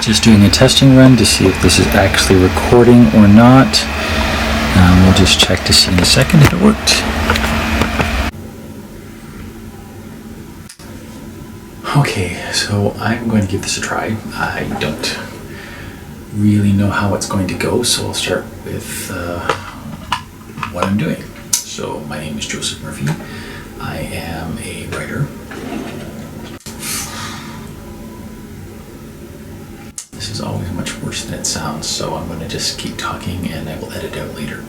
Just doing a testing run to see if this is actually recording or not. We'll just check to see in a second if it worked. Okay, so I'm going to give this a try. I don't really know how it's going to go, so I'll start with what I'm doing. So my name is Joseph Murphy. I am a writer. This is always much worse than it sounds, so I'm going to just keep talking and I will edit out later.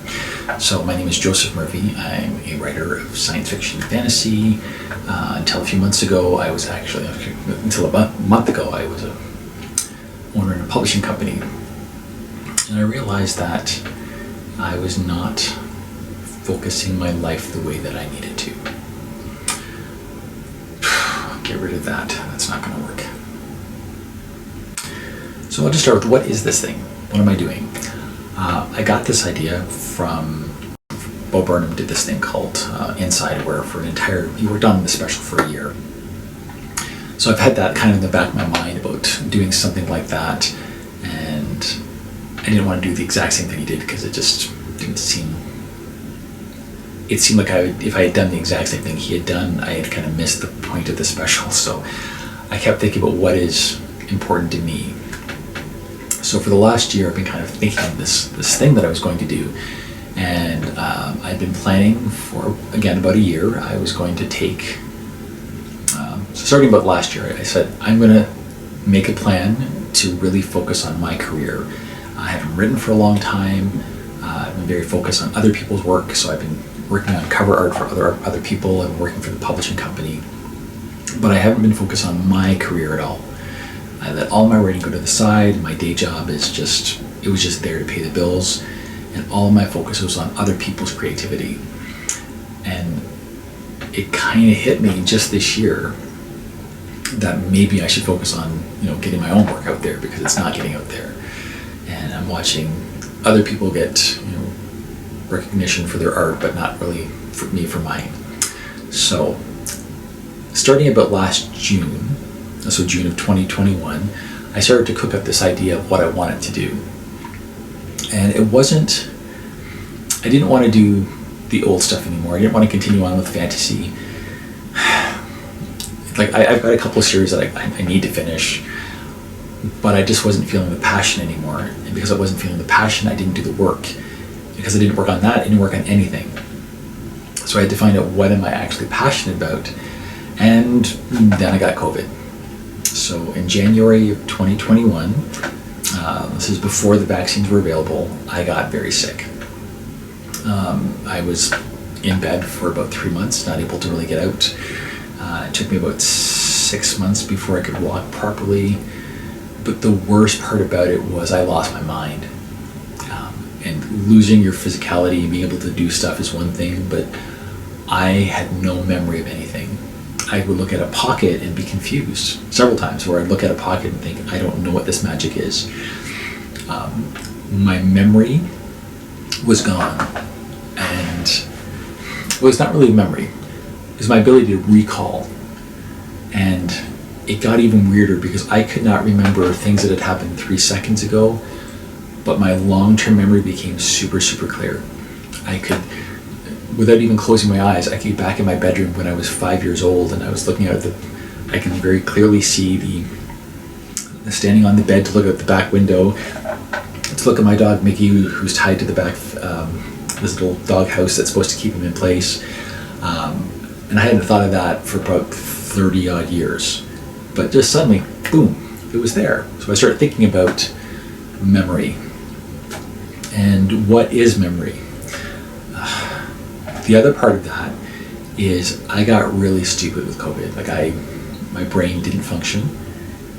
So my name is Joseph Murphy. I'm a writer of science fiction and fantasy. Until a few months ago, until a month ago, I was a owner in a publishing company. And I realized that I was not focusing my life the way that I needed to. Get rid of that. That's not going to work. So I'll just start with, what is this thing? What am I doing? I got this idea from Bo Burnham. Did this thing called Inside, where he worked on the special for a year. So I've had that kind of in the back of my mind about doing something like that, and I didn't want to do the exact same thing he did because it just didn't seem. It seemed like if I had done the exact same thing he had done, I had kind of missed the point of the special. So I kept thinking about what is important to me. So for the last year, I've been kind of thinking of this thing that I was going to do, and I'd been planning for, again, about a year. I was going to take, so starting about last year, I said, I'm going to make a plan to really focus on my career. I haven't written for a long time. I've been very focused on other people's work, so I've been working on cover art for other people and working for the publishing company, but I haven't been focused on my career at all. I let all my writing go to the side. My day job was just there to pay the bills, and all my focus was on other people's creativity. And it kind of hit me just this year that maybe I should focus on, getting my own work out there, because it's not getting out there. And I'm watching other people get, recognition for their art, but not really for me for mine. So starting about last June, so June of 2021, I started to cook up this idea of what I wanted to do. And I didn't want to do the old stuff anymore. I didn't want to continue on with fantasy. I've got a couple of series that I need to finish, but I just wasn't feeling the passion anymore. And because I wasn't feeling the passion, I didn't do the work. Because I didn't work on that, I didn't work on anything. So I had to find out, what am I actually passionate about? And then I got COVID. So in January of 2021, this is before the vaccines were available, I got very sick. I was in bed for about 3 months, not able to really get out. It took me about 6 months before I could walk properly. But the worst part about it was I lost my mind. And losing your physicality and being able to do stuff is one thing, but I had no memory of anything. I would look at a pocket and be confused several times, where I'd look at a pocket and think, I don't know what this magic is. My memory was gone, and it was not really a memory. It was my ability to recall. And it got even weirder because I could not remember things that had happened 3 seconds ago, but my long-term memory became super, super clear. I could, without even closing my eyes, I could be back in my bedroom when I was 5 years old, and I was looking out I can very clearly see standing on the bed to look out the back window, to look at my dog Mickey, who's tied to the back, this little dog house that's supposed to keep him in place. And I hadn't thought of that for about 30 odd years. But just suddenly, boom, it was there. So I started thinking about memory. And what is memory? The other part of that is I got really stupid with COVID. My brain didn't function,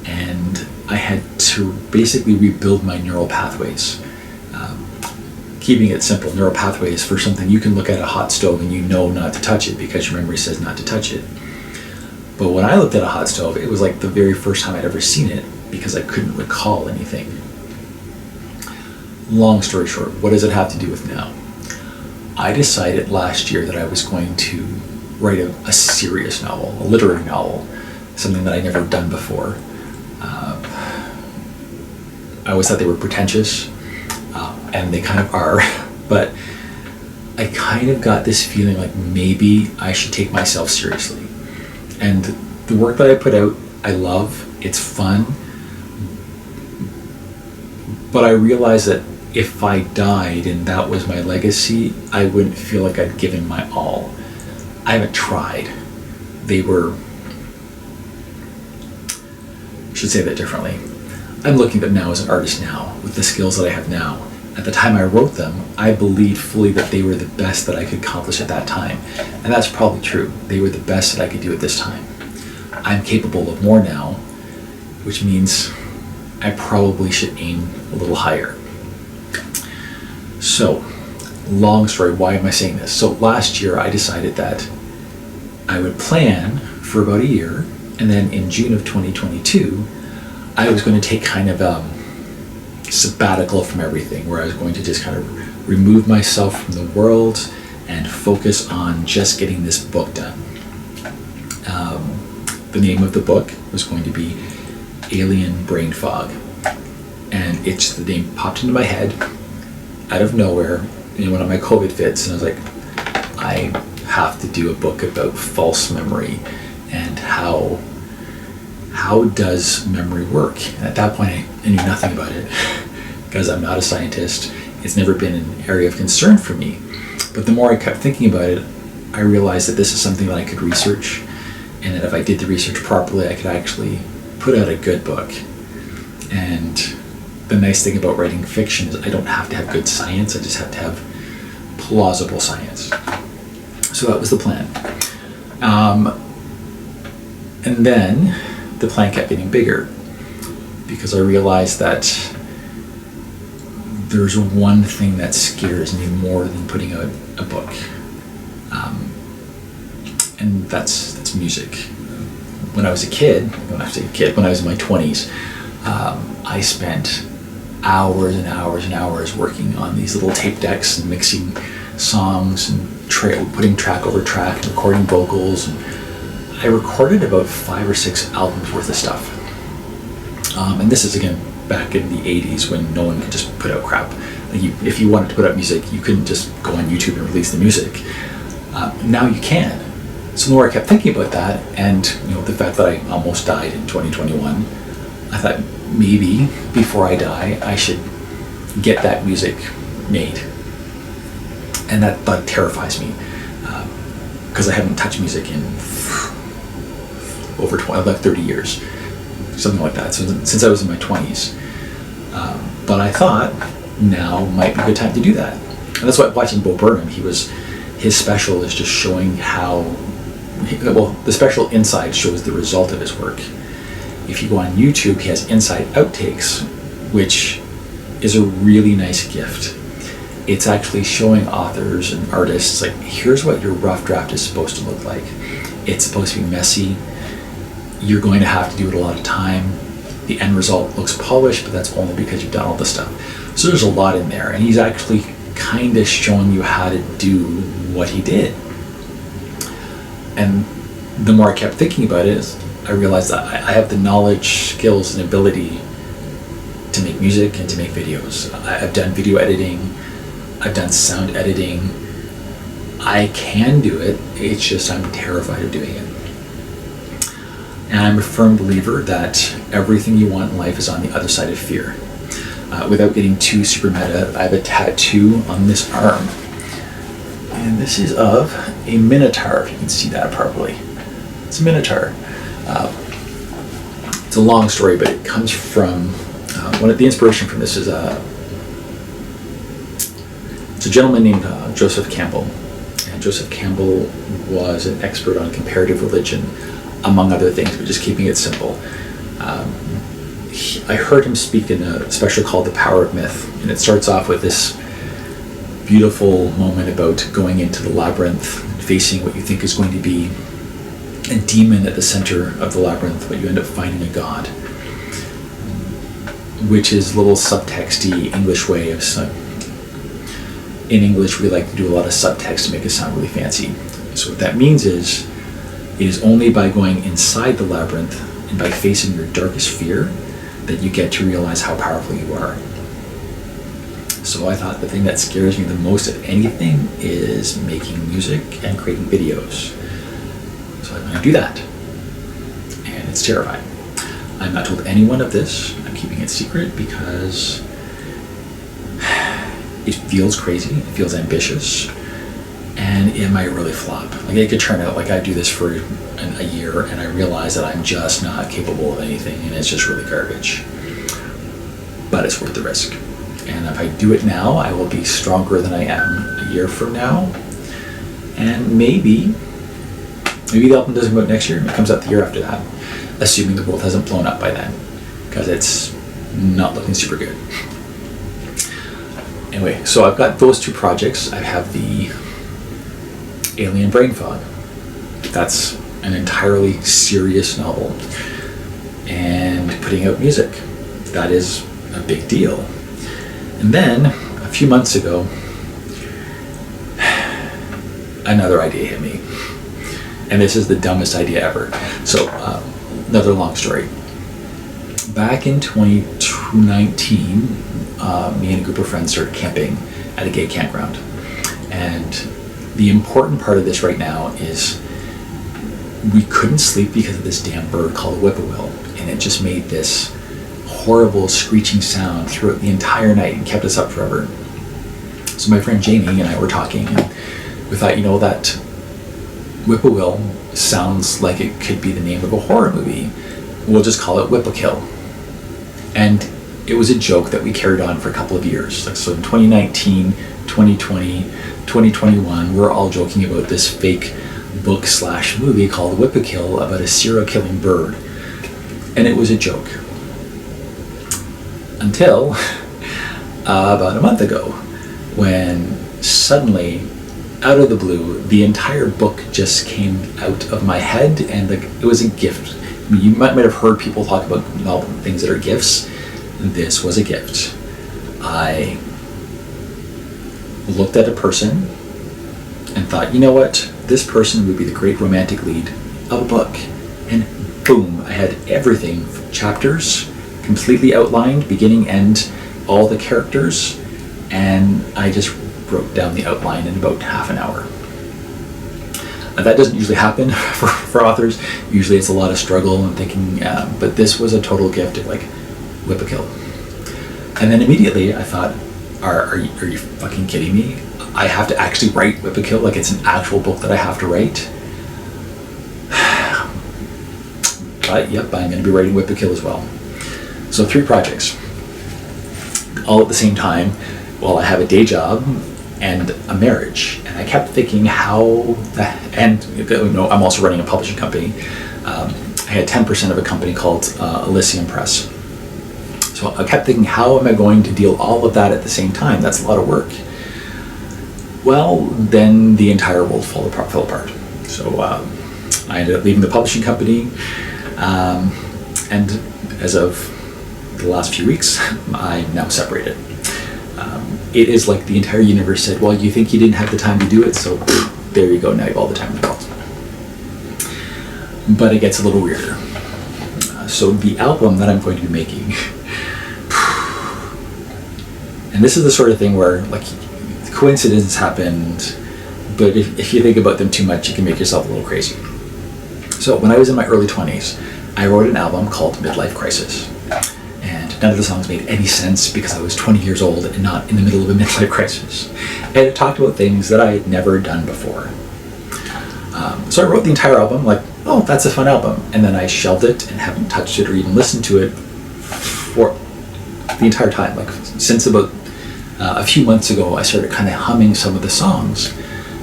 and I had to basically rebuild my neural pathways. Keeping it simple, neural pathways for something, you can look at a hot stove and you know not to touch it because your memory says not to touch it. But when I looked at a hot stove, it was like the very first time I'd ever seen it because I couldn't recall anything. Long story short, what does it have to do with now? I decided last year that I was going to write a serious novel, a literary novel, something that I'd never done before. I always thought they were pretentious, and they kind of are, but I kind of got this feeling like maybe I should take myself seriously. And the work that I put out, I love, it's fun, but I realized that if I died and that was my legacy, I wouldn't feel like I'd given my all. I haven't tried. I should say that differently. I'm looking at them now as an artist now, with the skills that I have now. At the time I wrote them, I believed fully that they were the best that I could accomplish at that time. And that's probably true. They were the best that I could do at this time. I'm capable of more now, which means I probably should aim a little higher. So, long story, why am I saying this? So last year I decided that I would plan for about a year, and then in June of 2022, I was going to take kind of a sabbatical from everything, where I was going to just kind of remove myself from the world and focus on just getting this book done. The name of the book was going to be Alien Brain Fog, and the name popped into my head out of nowhere in one of my COVID fits, and I was like, I have to do a book about false memory and how does memory work. And at that point I knew nothing about it because I'm not a scientist. It's never been an area of concern for me. But the more I kept thinking about it, I realized that this is something that I could research, and that if I did the research properly, I could actually put out a good book. And the nice thing about writing fiction is I don't have to have good science, I just have to have plausible science. So that was the plan. And then the plan kept getting bigger, because I realized that there's one thing that scares me more than putting out a book, and that's music. When I was a kid, when I was in my 20s, I spent hours and hours and hours working on these little tape decks and mixing songs and putting track over track and recording vocals. And I recorded about 5 or 6 albums worth of stuff. And this is again back in the 80s when no one could just put out crap. If you wanted to put out music, you couldn't just go on YouTube and release the music. Now you can. So the more I kept thinking about that, and the fact that I almost died in 2021, I thought maybe before I die, I should get that music made. And that terrifies me, because I haven't touched music in over 30 years, something like that. So since I was in my 20s. But I thought now might be a good time to do that. And that's why watching Bo Burnham, his special is just showing the special Inside shows the result of his work. If you go on YouTube, he has Inside Outtakes, which is a really nice gift. It's actually showing authors and artists, like, here's what your rough draft is supposed to look like. It's supposed to be messy. You're going to have to do it a lot of time. The end result looks polished, but that's only because you've done all the stuff. So there's a lot in there, and he's actually kind of showing you how to do what he did. And the more I kept thinking about it, I realized that I have the knowledge, skills, and ability to make music and to make videos. I've done video editing, I've done sound editing. I can do it, it's just I'm terrified of doing it. And I'm a firm believer that everything you want in life is on the other side of fear. Without getting too super meta, I have a tattoo on this arm. And this is of a minotaur, if you can see that properly. It's a minotaur. It's a long story, but it comes from, the inspiration from this is it's a gentleman named Joseph Campbell. And Joseph Campbell was an expert on comparative religion, among other things, but just keeping it simple. I heard him speak in a special called The Power of Myth, and it starts off with this beautiful moment about going into the labyrinth, facing what you think is going to be a demon at the center of the labyrinth, but you end up finding a god, which is a little subtexty English way of in English we like to do a lot of subtext to make it sound really fancy. So what that means is, it is only by going inside the labyrinth and by facing your darkest fear that you get to realize how powerful you are. So I thought the thing that scares me the most of anything is making music and creating videos. So I'm going to do that. And it's terrifying. I'm not told anyone of this. I'm keeping it secret because it feels crazy, it feels ambitious, and it might really flop. Like, it could turn out like I do this for a year and I realize that I'm just not capable of anything and it's just really garbage. But it's worth the risk. And if I do it now, I will be stronger than I am a year from now. And maybe the album doesn't come out next year, it comes out the year after that, assuming the world hasn't blown up by then, because it's not looking super good. Anyway, so I've got those two projects. I have the Alien Brain Fog. That's an entirely serious novel. And putting out music. That is a big deal. And then, a few months ago, another idea hit me. And this is the dumbest idea ever. So, another long story. Back in 2019, me and a group of friends started camping at a gay campground. And the important part of this right now is we couldn't sleep because of this damn bird called a whippoorwill. And it just made this horrible screeching sound throughout the entire night and kept us up forever. So my friend Jamie and I were talking, and we thought, that whippoorwill sounds like it could be the name of a horror movie. We'll just call it Whippokill. And it was a joke that we carried on for a couple of years. So in 2019, 2020, 2021, we're all joking about this fake book/movie called Whippokill about a serial killing bird. And it was a joke. Until about a month ago, when suddenly, out of the blue, the entire book just came out of my head, and it was a gift. I mean, you might have heard people talk about things that are gifts. This was a gift. I looked at a person and thought, you know what? This person would be the great romantic lead of a book. And boom, I had everything. Chapters, completely outlined, beginning, end, all the characters, and I just wrote down the outline in about half an hour. That doesn't usually happen for authors. Usually it's a lot of struggle and thinking, but this was a total gift of Whippokill. And then immediately I thought, are you fucking kidding me? I have to actually write Whippokill, it's an actual book that I have to write. But yep, I'm going to be writing Whippokill as well. So 3 projects, all at the same time, while I have a day job and a marriage. And I kept thinking I'm also running a publishing company. I had 10% of a company called Elysium Press. So I kept thinking, how am I going to deal all of that at the same time? That's a lot of work. Well, then the entire world fell apart. So I ended up leaving the publishing company, and as of the last few weeks, I'm now separated. It is like the entire universe said, well, you think you didn't have the time to do it, so there you go, now you have all the time in the world. But it gets a little weirder. So the album that I'm going to be making, and this is the sort of thing where coincidences happened, but if you think about them too much, you can make yourself a little crazy. So when I was in my early 20s, I wrote an album called Midlife Crisis. And none of the songs made any sense because I was 20 years old and not in the middle of a midlife crisis. And it talked about things that I had never done before. So I wrote the entire album, oh, that's a fun album. And then I shelved it and haven't touched it or even listened to it for the entire time. Since about a few months ago, I started kind of humming some of the songs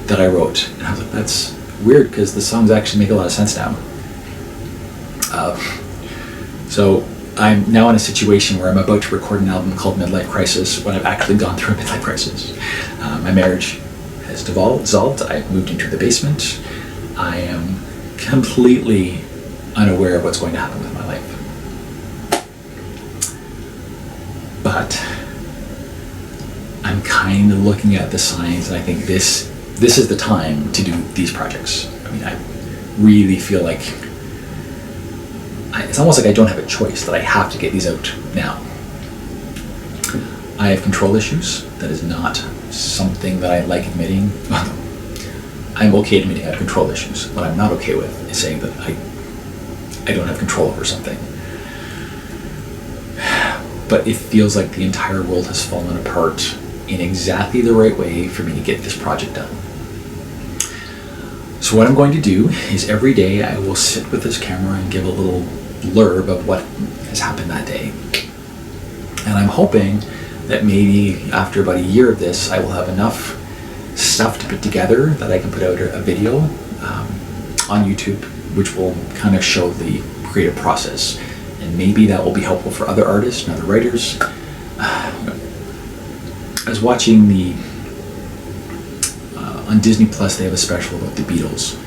that I wrote. And I was like, that's weird because the songs actually make a lot of sense now. So I'm now in a situation where I'm about to record an album called Midlife Crisis when I've actually gone through a midlife crisis. My marriage has dissolved. I've moved into the basement. I am completely unaware of what's going to happen with my life. But I'm kind of looking at the signs, and I think this is the time to do these projects. I mean, I really feel like it's almost like I don't have a choice, that I have to get these out now. I have control issues. That is not something that I like admitting. I'm okay admitting I have control issues. What I'm not okay with is saying that I don't have control over something. But it feels like the entire world has fallen apart in exactly the right way for me to get this project done. So what I'm going to do is every day I will sit with this camera and give a little blurb of what has happened that day. And I'm hoping that maybe after about a year of this, I will have enough stuff to put together that I can put out a video on YouTube, which will kind of show the creative process. And maybe that will be helpful for other artists and other writers. I was watching on Disney Plus, they have a special about the Beatles,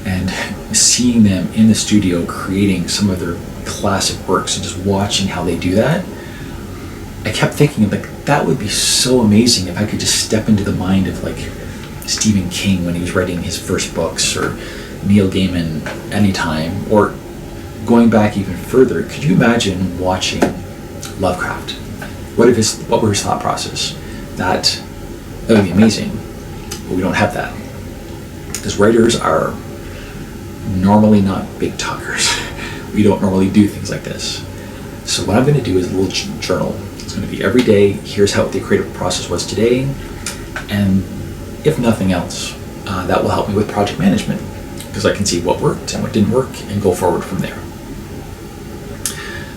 and seeing them in the studio creating some of their classic works and just watching how they do that, I kept thinking, like, that would be so amazing if I could just step into the mind of, like, Stephen King when he was writing his first books, or Neil Gaiman anytime, or going back even further, could you imagine watching Lovecraft? What were his thought process? That would be amazing, but we don't have that. Because writers are normally not big talkers. We don't normally do things like this. So what I'm going to do is a little journal. It's going to be every day, here's how the creative process was today, and if nothing else, that will help me with project management, because I can see what worked and what didn't work and go forward from there.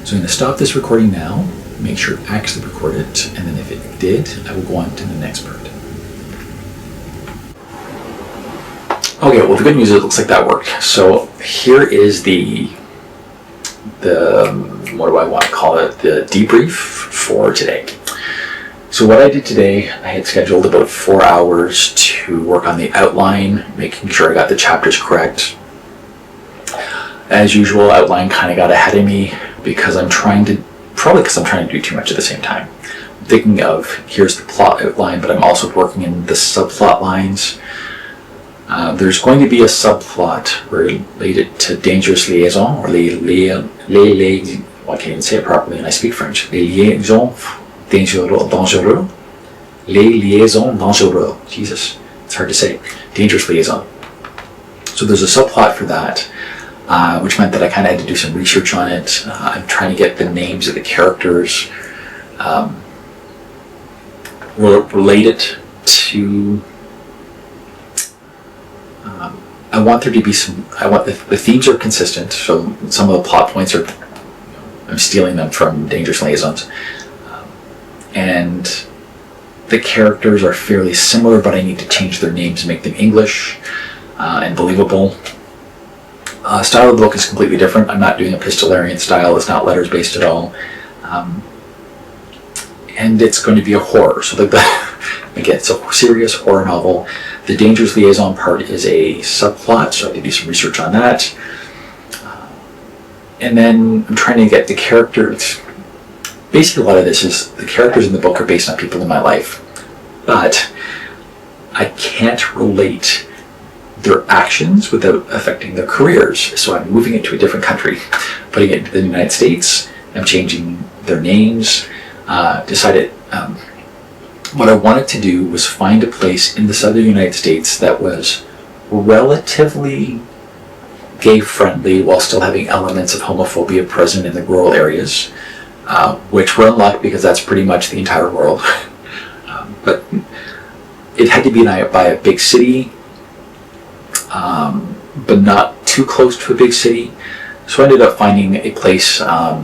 So I'm going to stop this recording now, make sure it actually recorded, and then if it did, I will go on to the next part. Okay, well, the good news is it looks like that worked. So here is the what do I want to call it, the debrief for today. So what I did today, I had scheduled about 4 hours to work on the outline, making sure I got the chapters correct. As usual, outline kind of got ahead of me because probably because I'm trying to do too much at the same time. I'm thinking of, here's the plot outline, but I'm also working in the subplot lines. There's going to be a subplot related to dangerous liaison, or I can't even say it properly, and I speak French. Les liaisons dangereux. Les liaisons dangereux. Jesus, it's hard to say. Dangerous liaison. So there's a subplot for that, which meant that I kind of had to do some research on it. I'm trying to get the names of the characters related to. I want there to be the themes are consistent, so some of the plot points I'm stealing them from Dangerous Liaisons. And the characters are fairly similar, but I need to change their names and make them English and believable. Style of the book is completely different. I'm not doing a epistolarian style, it's not letters based at all. And it's going to be a horror, so again, it's a serious horror novel. The Dangerous Liaison part is a subplot, so I have to do some research on that. And then I'm trying to get the characters. Basically, a lot of this is the characters in the book are based on people in my life, but I can't relate their actions without affecting their careers. So I'm moving it to a different country, putting it into the United States. I'm changing their names. Decided what I wanted to do was find a place in the southern United States that was relatively gay-friendly while still having elements of homophobia present in the rural areas, which we're unlucky because that's pretty much the entire world. But it had to be by a big city, but not too close to a big city. So I ended up finding a place, I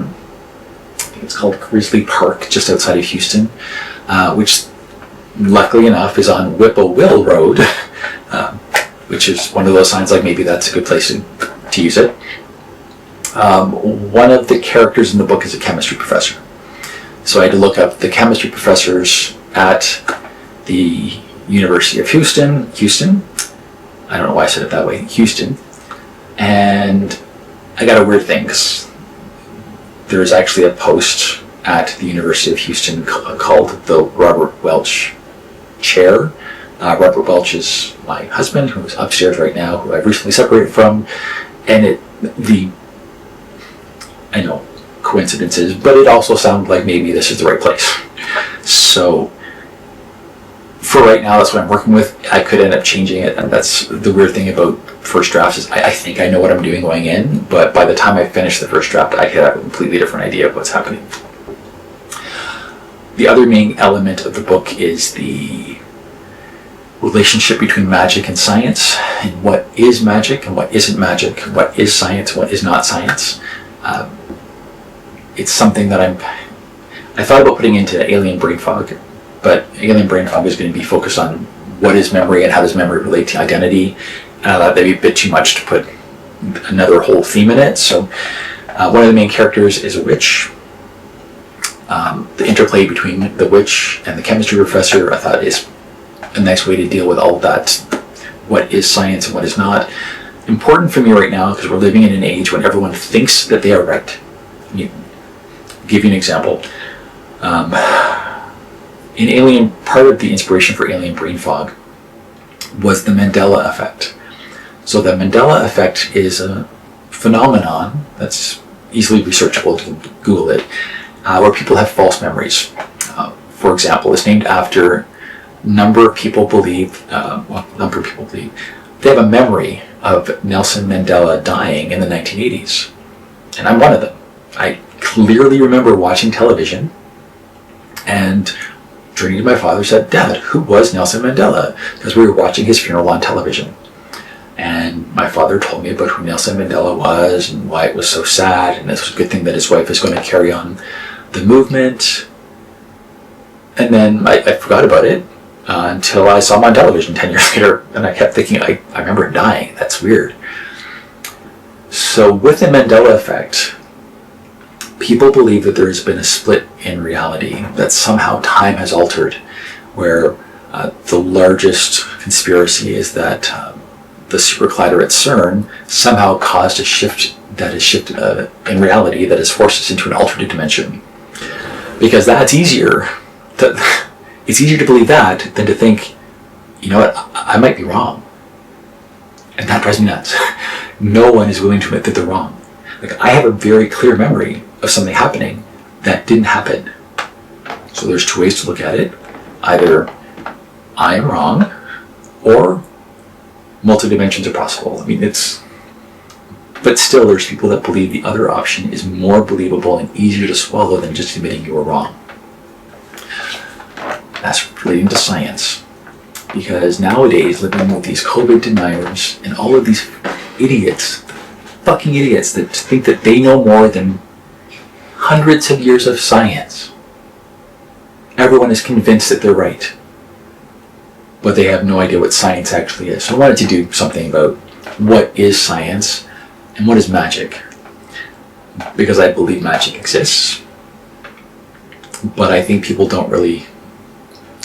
think it's called Grizzly Park, just outside of Houston, which luckily enough is on Whippoorwill Road, which is one of those signs like maybe that's a good place to use it. One of the characters in the book is a chemistry professor. So I had to look up the chemistry professors at the University of Houston. I don't know why I said it that way, Houston. And I got a weird thing, because there is actually a post at the University of Houston called the Robert Welch Chair. Robert Welch is my husband, who is upstairs right now, who I've recently separated from, and I know, coincidences, but it also sounded like maybe this is the right place. So for right now, that's what I'm working with. I could end up changing it, and that's the weird thing about first drafts is I think I know what I'm doing going in, but by the time I finish the first draft, I could have a completely different idea of what's happening. The other main element of the book is the relationship between magic and science, and what is magic and what isn't magic, what is science and what is not science. It's something that I thought about putting into alien brain fog, but alien brain fog is going to be focused on what is memory and how does memory relate to identity. And I thought that'd be a bit too much to put another whole theme in it. So one of the main characters is a witch. The interplay between the witch and the chemistry professor, I thought, is a nice way to deal with all of that. What is science and what is not. Important for me right now because we're living in an age when everyone thinks that they are right. Give you an example. In Alien, part of the inspiration for Alien Brain Fog was the Mandela effect. So the Mandela effect is a phenomenon that's easily researchable. You can Google it, where people have false memories. For example, it's named after number of people believe they have a memory of Nelson Mandela dying in the 1980s, and I'm one of them. I clearly remember watching television and turning to my father said, "Dad, who was Nelson Mandela?" Because we were watching his funeral on television. And my father told me about who Nelson Mandela was and why it was so sad, and this was a good thing that his wife is going to carry on the movement. And then I forgot about it until I saw him on television 10 years later, and I kept thinking, I remember him dying. That's weird. So with the Mandela effect, people believe that there has been a split in reality, that somehow time has altered, where the largest conspiracy is that the super collider at CERN somehow caused a shift that has shifted in reality that has forced us into an alternate dimension. Because that's easier. It's easier to believe that than to think, you know what, I might be wrong. And that drives me nuts. No one is willing to admit that they're wrong. Like, I have a very clear memory of something happening that didn't happen. So there's two ways to look at it. Either I am wrong, or multi-dimensions are possible. I mean, but still there's people that believe the other option is more believable and easier to swallow than just admitting you were wrong. That's relating to science. Because nowadays, living with these COVID deniers and all of these idiots, fucking idiots that think that they know more than hundreds of years of science. Everyone is convinced that they're right, but they have no idea what science actually is. So I wanted to do something about what is science and what is magic, because I believe magic exists, but I think people don't really.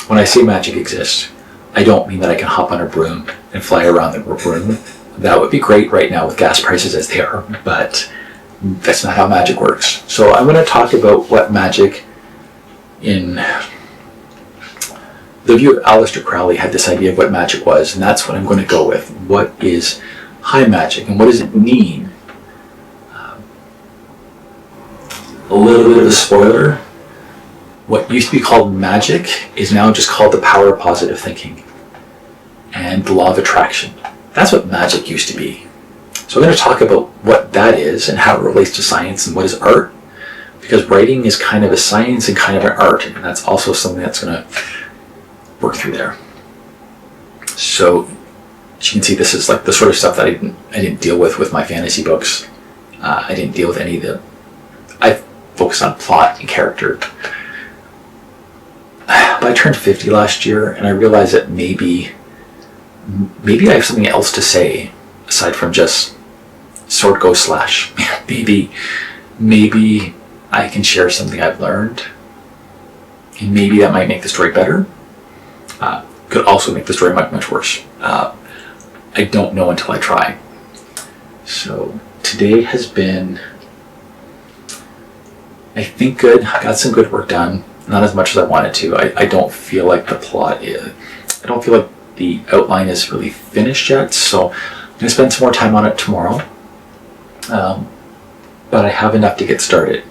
When I say magic exists, I don't mean that I can hop on a broom and fly around the room. That would be great right now with gas prices as they are, but that's not how magic works. So I'm going to talk about what magic, in the view of Aleister Crowley, had this idea of what magic was, and that's what I'm going to go with. What is high magic, and what does it mean? A little bit of a spoiler. What used to be called magic is now just called the power of positive thinking and the law of attraction. That's what magic used to be. So I'm going to talk about what that is and how it relates to science and what is art, because writing is kind of a science and kind of an art, and that's also something that's going to work through there. So as you can see, this is like the sort of stuff that I didn't deal with my fantasy books. I didn't deal with any of the. I focused on plot and character. But I turned 50 last year, and I realized that maybe I have something else to say aside from just sword go slash. maybe I can share something I've learned, and maybe that might make the story better. Could also make the story much worse. I don't know until I try. So today has been, I think, good. I got some good work done. Not as much as I wanted to. I don't feel like the plot is, I don't feel like the outline is really finished yet, so I'm going to spend some more time on it tomorrow. But but I have enough to get started.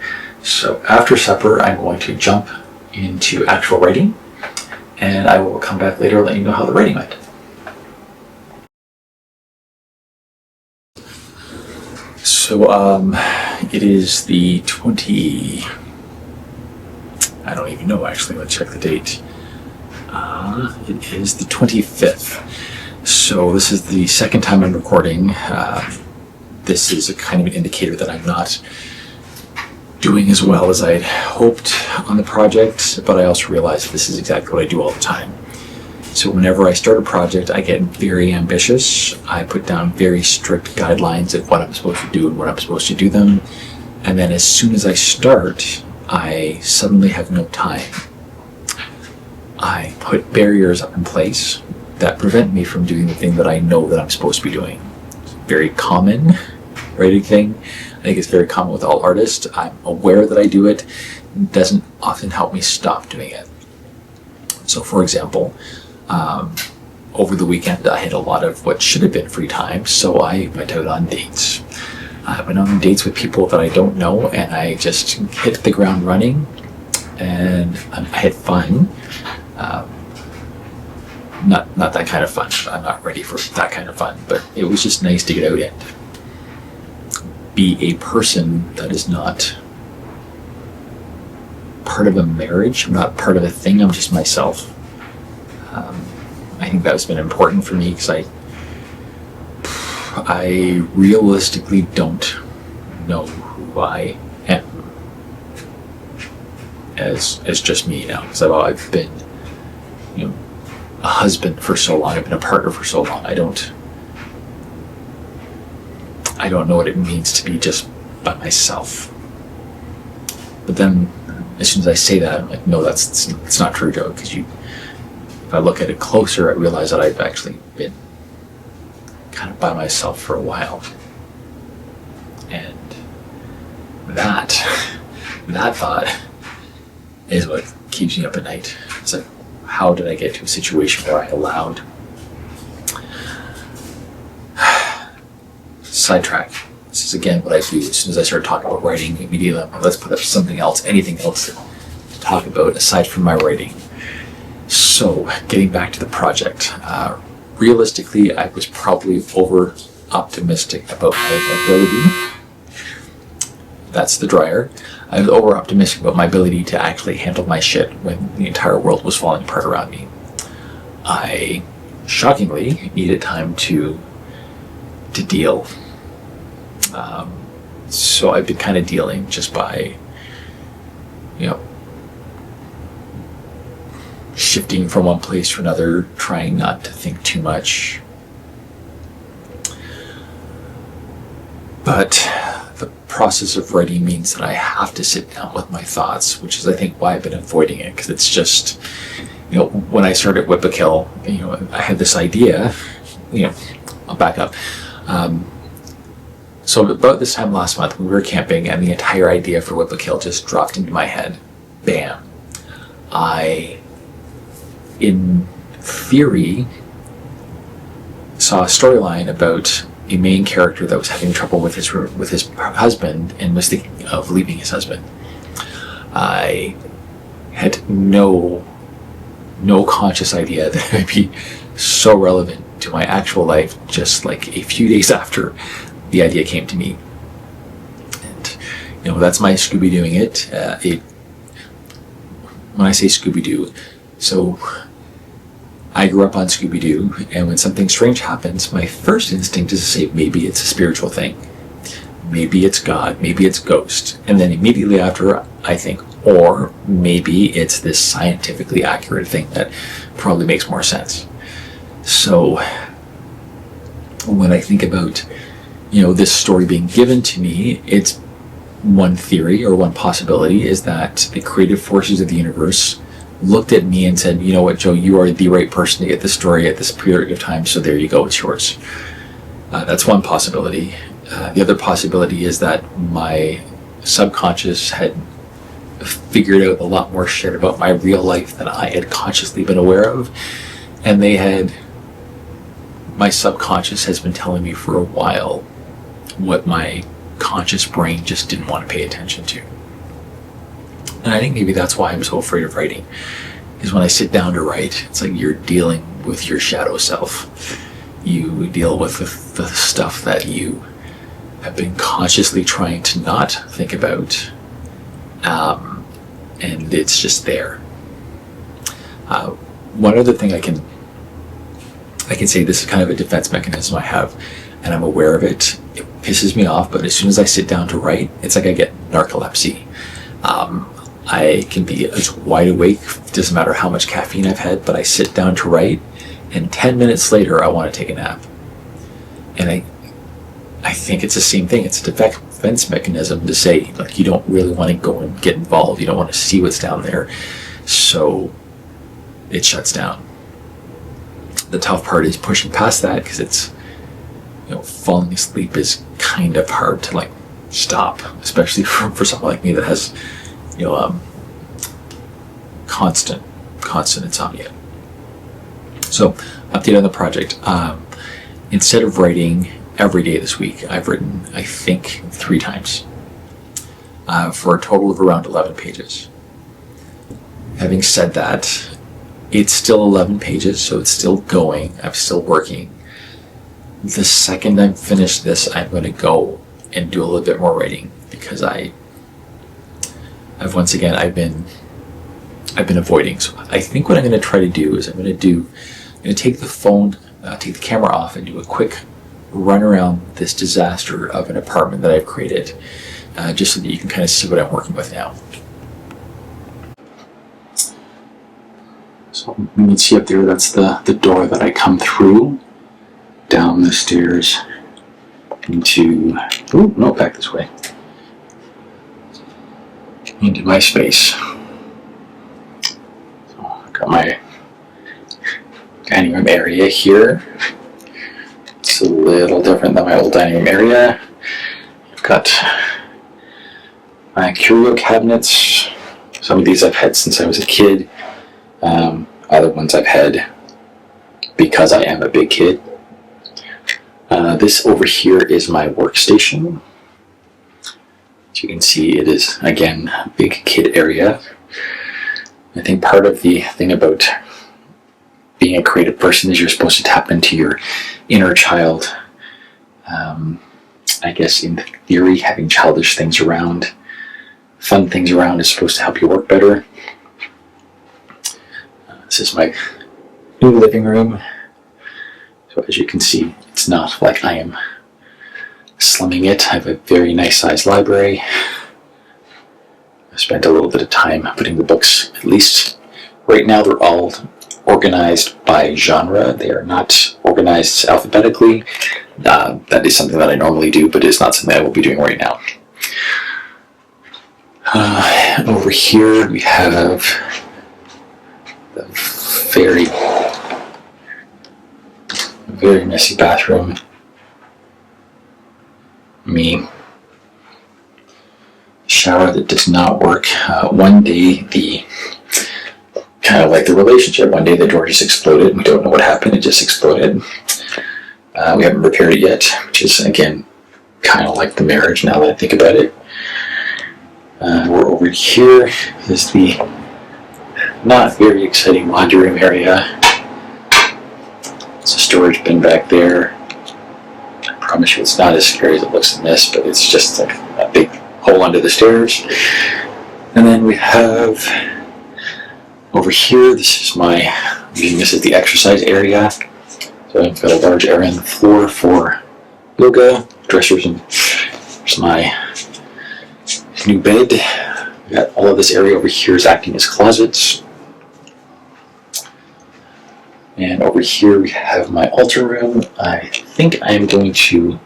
So after supper, I'm going to jump into actual writing, and I will come back later and let you know how the writing went. So it is the I don't even know actually, let's check the date. It is the 25th. So this is the second time I'm recording. This is a kind of an indicator that I'm not doing as well as I'd hoped on the project, but I also realize this is exactly what I do all the time. So whenever I start a project, I get very ambitious. I put down very strict guidelines of what I'm supposed to do and when I'm supposed to do them. And then as soon as I start, I suddenly have no time. I put barriers up in place that prevent me from doing the thing that I know that I'm supposed to be doing. It's very common writing thing. I think it's very common with all artists. I'm aware that I do it. It doesn't often help me stop doing it. So for example, over the weekend I had a lot of what should have been free time, so I went out on dates. I went on dates with people that I don't know, and I just hit the ground running, and I had fun. Not that kind of fun. I'm not ready for that kind of fun, but it was just nice to get out and be a person that is not part of a marriage. I'm not part of a thing. I'm just myself. I think that's been important for me because I realistically don't know who I am as just me now, because I've been, a husband for so long. I've been a partner for so long. I don't know what it means to be just by myself. But then, as soon as I say that, I'm like, no, it's not true, Joe. Because if I look at it closer, I realize that I've actually been kind of by myself for a while, and that thought is what keeps me up at night. It's like, how did I get to a situation where I allowed sidetrack? This is again what I do. As soon as I start talking about writing, immediately let's put up something else, anything else to talk about aside from my writing. So getting back to the project, realistically, I was probably over optimistic about my ability. That's the dryer. I was over optimistic about my ability to actually handle my shit when the entire world was falling apart around me. I shockingly needed time to deal. So I've been kind of dealing just by, shifting from one place to another, trying not to think too much. But the process of writing means that I have to sit down with my thoughts, which is, I think, why I've been avoiding it, because it's just, when I started Whip a Kill, I had this idea, I'll back up. So about this time last month, we were camping, and the entire idea for Whip a Kill just dropped into my head. Bam. I, in theory, saw a storyline about a main character that was having trouble with his husband and was thinking of leaving his husband. I had no conscious idea that it would be so relevant to my actual life just like a few days after the idea came to me. And that's my Scooby-Dooing it. When I say Scooby-Doo, so I grew up on Scooby-Doo, and when something strange happens, my first instinct is to say, maybe it's a spiritual thing. Maybe it's God, maybe it's ghost. And then immediately after, I think, or maybe it's this scientifically accurate thing that probably makes more sense. So when I think about, this story being given to me, it's one theory or one possibility is that the creative forces of the universe looked at me and said, you know what, Joe, you are the right person to get this story at this period of time, so there you go, it's yours. That's one possibility. The other possibility is that my subconscious had figured out a lot more shit about my real life than I had consciously been aware of, and my subconscious has been telling me for a while what my subconscious brain just didn't want to pay attention to. And I think maybe that's why I'm so afraid of writing, is when I sit down to write, it's like you're dealing with your shadow self. You deal with the stuff that you have been consciously trying to not think about, and it's just there. One other thing I can say, this is kind of a defense mechanism I have, and I'm aware of it. It pisses me off, but as soon as I sit down to write, it's like I get narcolepsy. I can be as wide awake, doesn't matter how much caffeine I've had, but I sit down to write, and 10 minutes later I want to take a nap. And I think it's the same thing. It's a defense mechanism to say, like, you don't really want to go and get involved. You don't want to see what's down there. So it shuts down. The tough part is pushing past that, because it's, falling asleep is kind of hard to like stop, especially for someone like me that has, constant insomnia. So, update on the project. Instead of writing every day this week, I've written, I think, 3 times, for a total of around 11 pages. Having said that, it's still 11 pages, so it's still going. I'm still working. The second I'm finished this, I'm going to go and do a little bit more writing, because I've been avoiding. So I think what I'm going to try to do is I'm going to take the phone, take the camera off, and do a quick run around this disaster of an apartment that I've created, just so that you can kind of see what I'm working with now. So you can see up there, that's the door that I come through, down the stairs into, back this way, into my space. So I've got my dining room area here. It's a little different than my old dining room area. I've got my curio cabinets. Some of these I've had since I was a kid. Other ones I've had because I am a big kid. This over here is my workstation. As you can see, it is, again, a big kid area. I think part of the thing about being a creative person is you're supposed to tap into your inner child. I guess in theory, having childish things around, fun things around, is supposed to help you work better. This is my new living room. So as you can see, it's not like I am slumming it. I have a very nice sized library. I spent a little bit of time putting the books, at least right now they're all organized by genre. They are not organized alphabetically. That is something that I normally do, but it's not something I will be doing right now. Over here we have the very messy bathroom. Me. Shower that does not work. One day, kind of like the relationship, one day the door just exploded. We don't know what happened, it just exploded. We haven't repaired it yet, which is, again, kind of like the marriage now that I think about it. We're over here. This is the not very exciting laundry room area. It's a storage bin back there. I promise you it's not as scary as it looks in this, but it's just like a big hole under the stairs. And then we have over here, this is the exercise area. So I've got a large area on the floor for yoga, dressers, and there's my new bed. We got all of this area over here is acting as closets. And over here we have my altar room. I think I am going to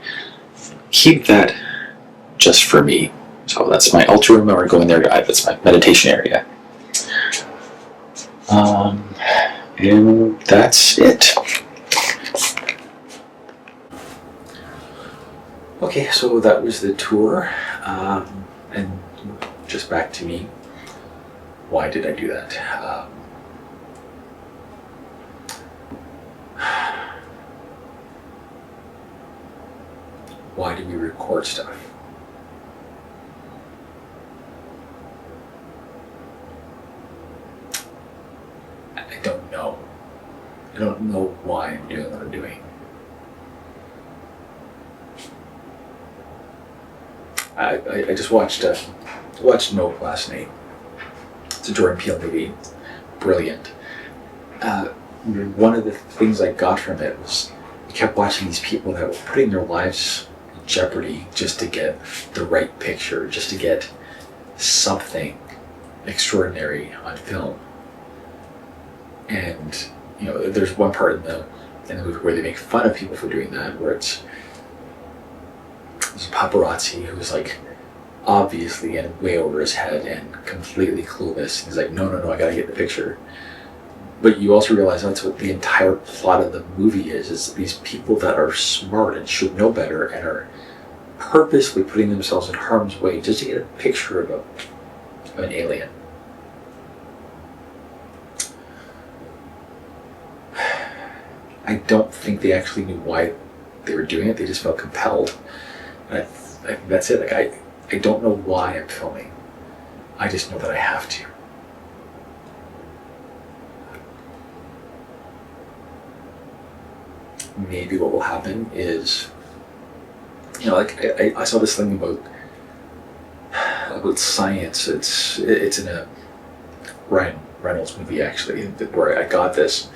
keep that just for me. So that's my altar room, and we're going there. That's my meditation area. And that's it. Okay, so that was the tour. And just back to me. Why did I do that? Why do we record stuff? don't know. I don't know why I'm doing what I'm doing. I just watched Nope last night. It's a Jordan Peele movie. Brilliant. One of the things I got from it was I kept watching these people that were putting their lives in jeopardy just to get the right picture, just to get something extraordinary on film. And there's one part in the movie where they make fun of people for doing that, where there's a paparazzi who's like obviously in way over his head and completely clueless. He's like, no, I gotta get the picture. But you also realize that's what the entire plot of the movie is these people that are smart and should know better and are purposely putting themselves in harm's way just to get a picture of an alien. I don't think they actually knew why they were doing it. They just felt compelled. And I think that's it. Like I don't know why I'm filming. I just know that I have to. Maybe what will happen is, I saw this thing about science. It's in a Ryan Reynolds movie actually, where I got this.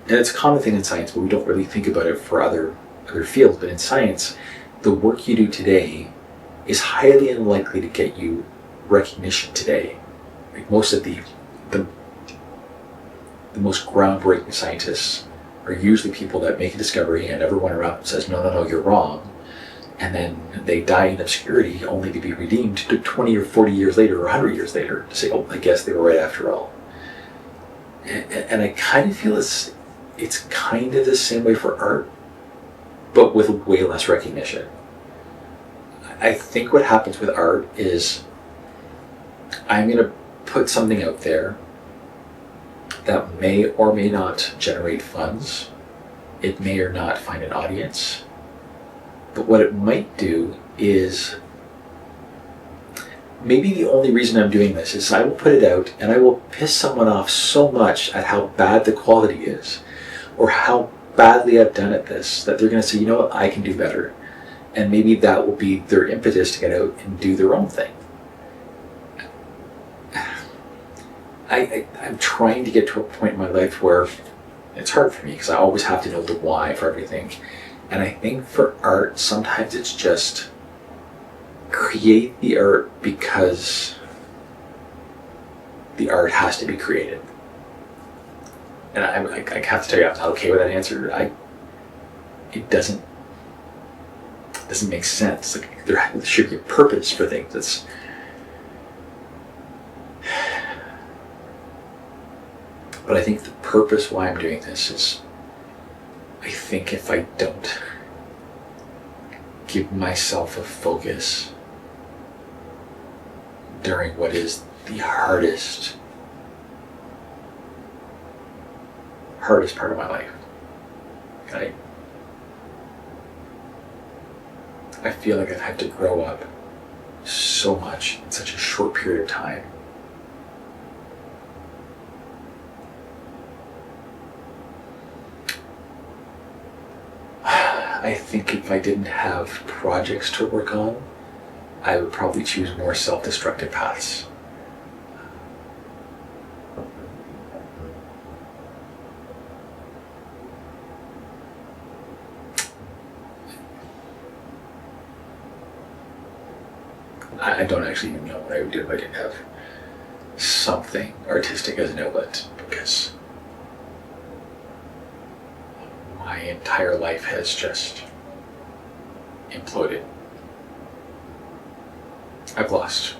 And it's a common thing in science, but we don't really think about it for other fields. But in science, the work you do today is highly unlikely to get you recognition today. Like most of the most groundbreaking scientists are usually people that make a discovery and everyone around them says, no, you're wrong. And then they die in obscurity only to be redeemed 20 or 40 years later or 100 years later to say, oh, I guess they were right after all. And I kind of feel it's kind of the same way for art, but with way less recognition. I think what happens with art is I'm going to put something out there that may or may not generate funds. It may or not find an audience. But what it might do is, maybe the only reason I'm doing this is I will put it out and I will piss someone off so much at how bad the quality is, or how badly I've done at this, that they're going to say, you know what, I can do better. And maybe that will be their impetus to get out and do their own thing. I'm trying to get to a point in my life where it's hard for me because I always have to know the why for everything. And I think for art, sometimes it's just create the art because the art has to be created. And I have to tell you, I'm not okay with that answer. It doesn't make sense. Like there should be a purpose for things. But I think the purpose why I'm doing this is, I think if I don't give myself a focus during what is the hardest part of my life, I feel like I've had to grow up so much in such a short period of time. I think if I didn't have projects to work on, I would probably choose more self-destructive paths. I don't actually even know what I would do if I didn't have something artistic as an outlet, because my entire life has just imploded. I've lost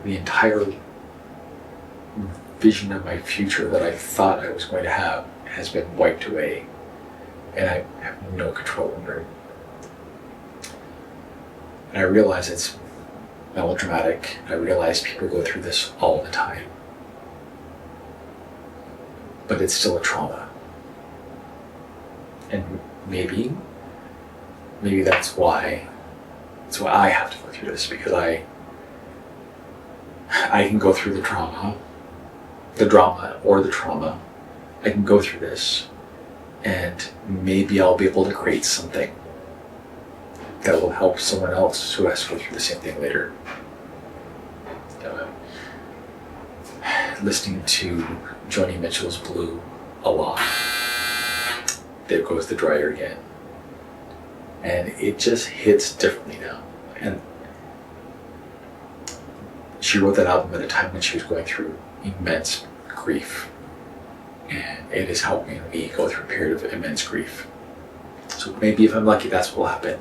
the entire vision of my future that I thought I was going to have has been wiped away, and I have no control over it. And I realize it's melodramatic. I realize people go through this all the time. But it's still a trauma. And maybe that's why I have to go through this, because I can go through the trauma the drama or the trauma, I can go through this and maybe I'll be able to create something that will help someone else who has to go through the same thing later. Listening to Joni Mitchell's Blue a lot. There goes the dryer again. And it just hits differently now. And she wrote that album at a time when she was going through immense grief. And it is helping me go through a period of immense grief. So maybe if I'm lucky, that's what will happen.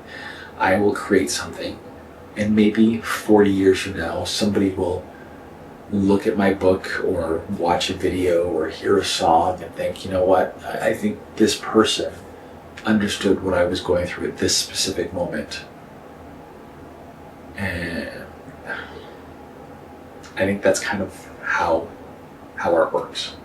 I will create something, and maybe 40 years from now, somebody will look at my book or watch a video or hear a song and think, you know what, I think this person understood what I was going through at this specific moment. And I think that's kind of how art works.